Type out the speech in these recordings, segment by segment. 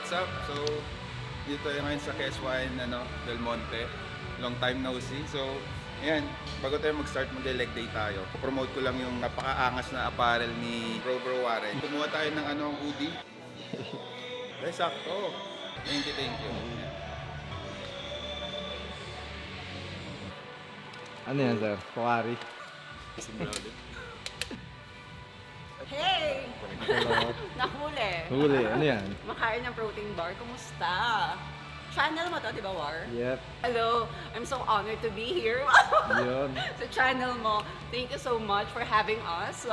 what's up? So, dito ngayon sa KSYN Del Monte. Long time no see. So, ayan, bago tayo mag-start, mag-leg day tayo. Promote ko lang yung napaka-angas na apparel ni Bro Warren. Kumuha tayo ng hoodie. Ay, sakto. Thank you. Ayan. Ano yan, sir? Pokari. Hey! Hello. Nahuli. Huli. Ano yan? Makain ng protein bar. Kumusta? Channel mo to, di ba, War? Yep. Hello. I'm so honored to be here. Yun. Sa channel mo. Thank you so much for having us.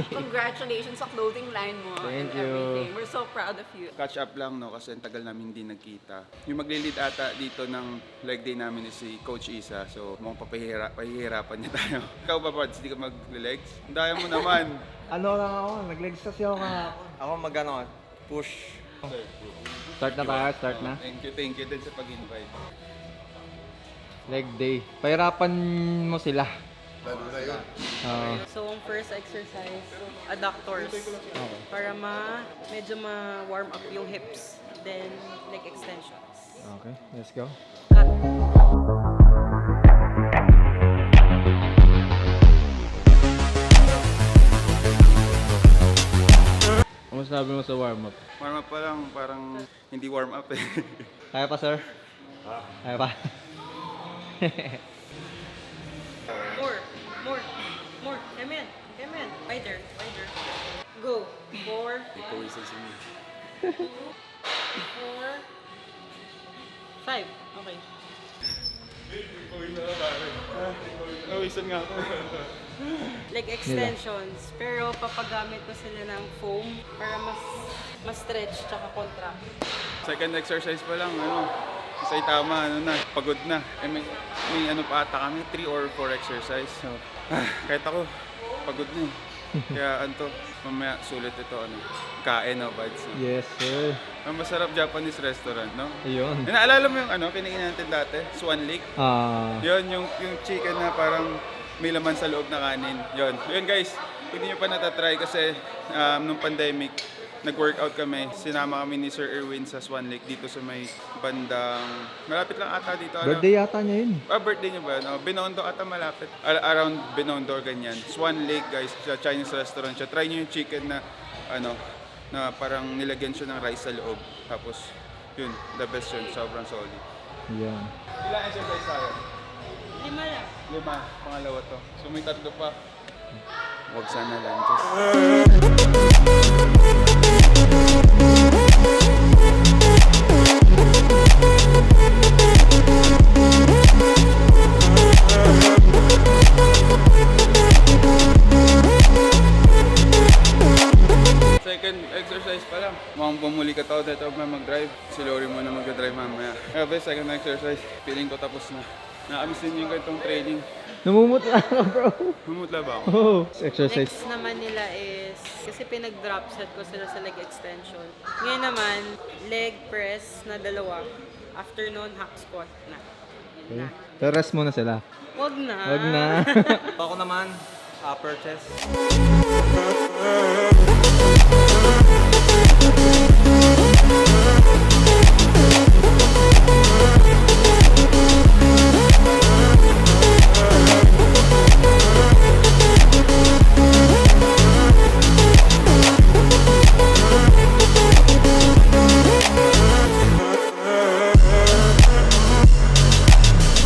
Congratulations sa clothing line mo. Thank and you. everything. We're so proud of you. Catch up lang kasi ang tagal namin hindi nagkita. Yung maglilid ata dito ng leg day namin is si Coach Isa. So mukhang pahihirapan niya tayo. Ikaw ba, Pads? Hindi ka mag-legs? Daya mo naman. Ano lang ako? Nag-legs kasi ako kahapon. Ako push. Start na tayo, start na. Thank you din sa pag-invite. Leg day. Pahirapan mo sila. Lalo na yun. So, ang first exercise, adductors. Okay. Para medyo ma-warm up yung hips. Then, leg extensions. Okay, let's go. Cut. Ano sabi mo sa warm-up? Warm up pa lang, parang hindi warm up eh. Kaya pa, sir? Kaya pa? More. Come in. Wider. Go. 4. 4. 5. Okay. Nawisan nga ako. Leg extensions. Pero papagamit ko sila ng foam para mas stretch tsaka contract. Second exercise pa lang, Isa'y tama, pagod na. May pa ata kami, 3 or 4 exercise. So, kahit ako, pagod na eh. Kaya mamaya sulit ito, kain, buds. Yes, sir. Ang masarap Japanese restaurant, no? Ayun. Naalala mo yung kinain natin dati? Swan Lake? Yun, yung chicken na parang may laman sa loob na kanin. Yun guys, hindi nyo pa natatry kasi nung pandemic, nag-workout kami. Sinama kami ni Sir Erwin sa Swan Lake dito sa may bandang... Malapit lang ata dito. Birthday yata niya yun. Birthday niya ba? Binondo ata malapit. Around Binondo, ganyan. Swan Lake guys, sa Chinese restaurant siya. Try nyo yung chicken na na parang nilagyan siya ng rice sa loob. Tapos, yun, the best yun. Sobrang solid. Yan. Ilang exercise tayo? 5 lang. 5. Pangalawa to. So may 3 pa. Huwag sana lunches. Second exercise pa lang. Mukhang bumuli ka tao dito mag-drive. Si Lori muna mag-drive mamaya. Grabe, second exercise. Feeling ko tapos na. Nakamiss din yung ganitong training. Namumutla ka, bro. Humutla ba ako? Oh, exercise. Next naman nila is, kasi pinag-drop set ko sila sa leg extension. Ngayon naman, leg press na 2. After nun, hack squat na. Yun na. So, rest muna sila. Wag na. Wag na. Ako naman, upper chest.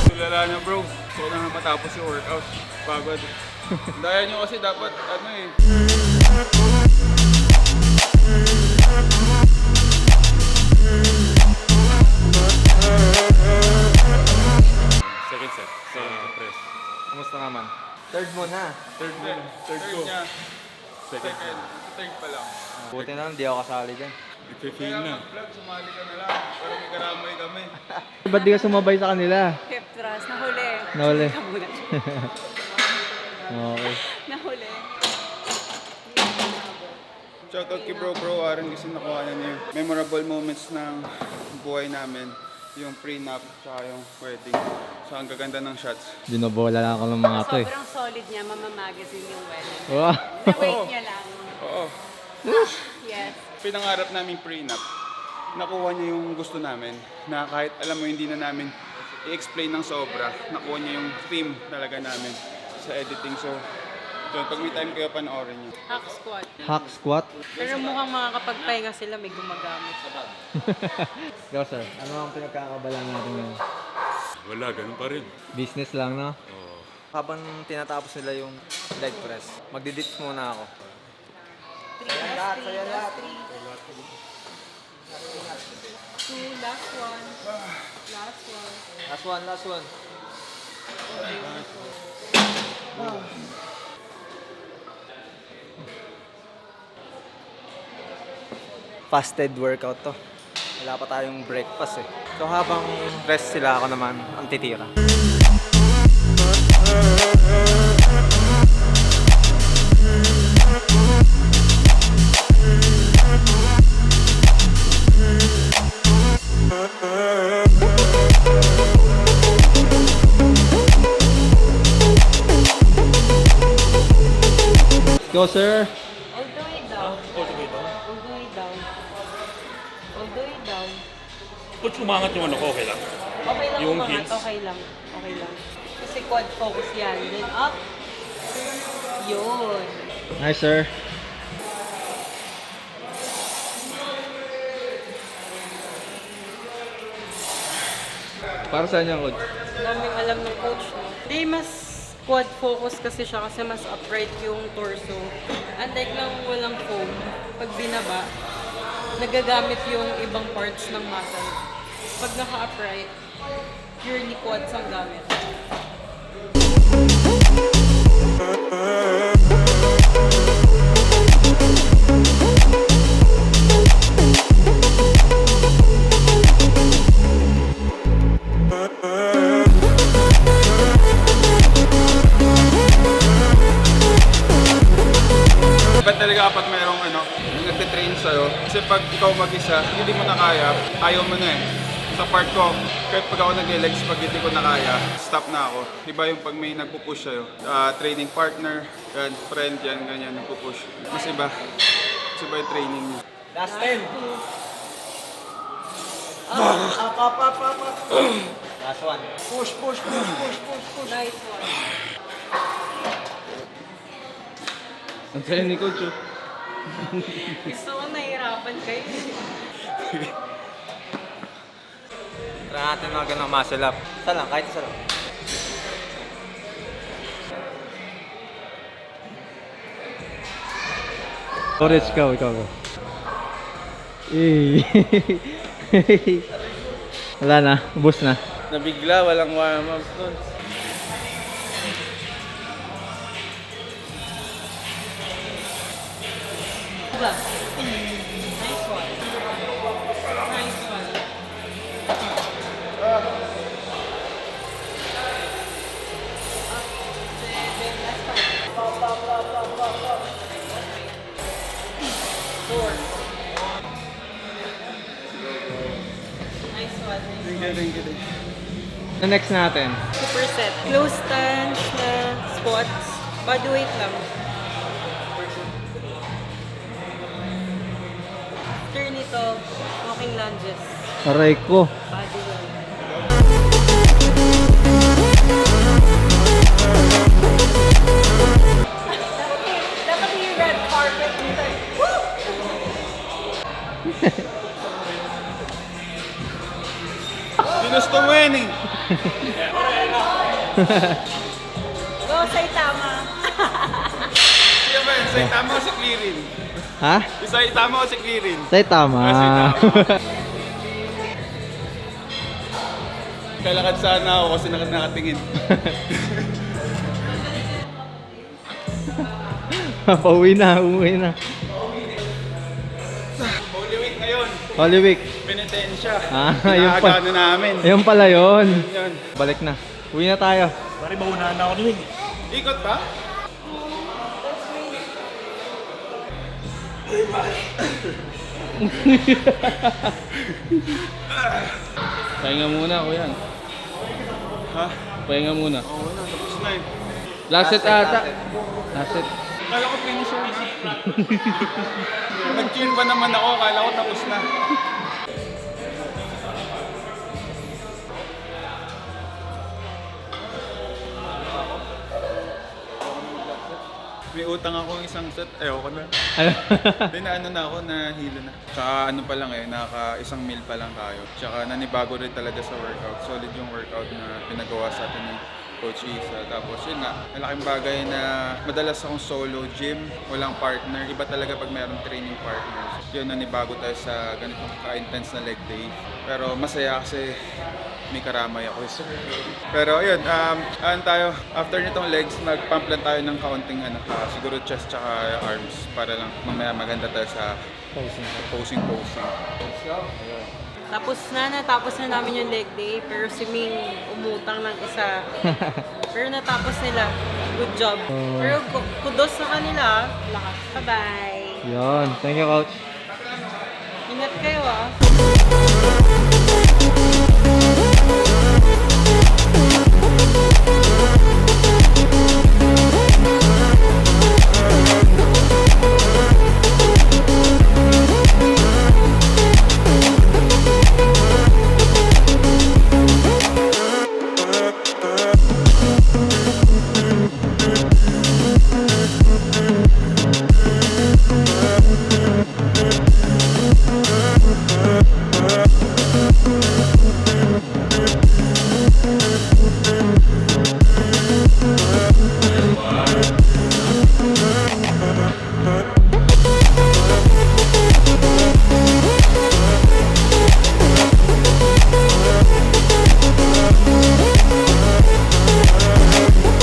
Tulala na bro. Gusto ko na matapos yung workout. Pagod. Daya nyo kasi dapat Second set. Second press. Kumusta naman? Third mo na. Third ko. Niya. Second. Third pa lang. Buti na lang, di ako kasali dyan. Ipifeel na. Vlog, sumali ka na lang. Para may karamay kami. Ba't di ka sumabay sa kanila? Hip thrust, nahuli. Nahuli. Muna. Okay. Nahuli. Shoutout kay Bro Warren kasi nakuha na niya yung memorable moments ng buhay namin. Yung prenup, tsaka yung wedding. So, ang gaganda ng shots. Binobola lang ako ng mga to eh. Sobrang solid niya, mamamagazine yung wedding. Wow. Na-wait niya lang. Oo. Yes. Pinangarap namin prenup. nakuha niya yung gusto namin. Na kahit alam mo hindi na namin i-explain ng sobra, nakuha niya yung theme talaga namin sa editing. So, yun, pag may time kayo, panoorin niyo. Hack squat. Hack squat. Pero mukhang makakapagpahinga sila, may gumagamit. Ikaw sir, ano ang pinagkakabalan natin ngayon? Wala, ganun pa rin. Business lang, no? Habang tinatapos nila yung leg press, magdi-dips muna ako. Saya lahat. 2, last one. Last one. Last one. Fasted workout to. Wala pa tayong breakfast eh. So habang rest sila, ako naman ang titira. Go sir! All the way down. All the way down? All the way down. All the way down. Kung umangat yung ano ko, okay lang. Okay lang Yung umangat. heels? Okay lang. Okay lang. Kasi quad focus yan. Then up. Yun. Nice sir! Para saan yung coach? Daming alam ng coach. No? Hindi, mas quad focus kasi siya kasi mas upright yung torso. Unlike lang walang foam, pag binaba, nagagamit yung ibang parts ng muscle. Pag naka-upright, purely quads ang gamit. Ba't talaga kapag mayroong nagtitrain sa'yo? Kasi pag ikaw mag-isa, hindi mo na kaya, ayaw mo na eh. Sa part ko, kahit pag ako nag-legs, pag hindi ko na kaya, stop na ako. Iba yung pag may nagpupush sa'yo. Training partner, yan, friend, yan, ganyan, nagpupush. Mas iba. Mas iba yung training niya. Last 10. Last one. Push. Nice one. Ang saya ni coach oh. Gusto ko nahihirapan kayo. Try natin mga ganang muscle up. Isa lang, kahit isa lang. Torres, ikaw. Eh. Wala na, ubos na. Nabigla, walang warm-up doon. Diba? Nice one. Nice one. Four. Nice one. Thank you. The next natin. Superset. Close stance na squats. Body weight lang. After nito, walking lunges. Aray ko. Body weight. Dapat yung red carpet dito. Ginusto mo yan eh. Go, Saitama. Siya ba yun? Saitama o si Clearin? Ha? Yung Saitama o si Clearin? Saitama. Saitama. Kalakad sana ako kasi nakatingin. Pauwi na, umuwi na. Holy Week ngayon. Holy Week. Penitensya. Yun pa. Inaagano namin. Ayun pala yun. Yan. Balik na. Uwi na tayo. Pare, maunahan na ako ni Wing. Ikot pa? Pahinga muna, kuya. Ha? Pahinga muna. Oo na, tapos na eh. Last set ata. Last set. Kala ko finisher na. Nag-cheer pa naman ako, kala ko tapos na. May utang ako isang set, ayoko na. Hindi na ano na ako, nahilo na. Tsaka ano pa lang naka isang meal pa lang tayo. Tsaka nanibago rin talaga sa workout. Solid yung workout na pinagawa sa atin ni Coach Isa. Tapos yun nga, malaking bagay na madalas akong solo gym, walang partner. Iba talaga pag mayroong training partners. Yun, nanibago tayo sa ganitong ka-intense na leg day. Pero masaya kasi may karamay ako. Pero yun, tayo, after nitong legs, nag-pump lang tayo ng kaunting siguro chest tsaka arms para lang mamaya maganda tayo sa posing. Let's go. Natapos na namin yung leg day, pero si Ming umutang ng isa. Pero natapos nila. Good job. Pero kudos sa kanila. Lakas. Bye-bye. Yun. Thank you, coach. Ingat kayo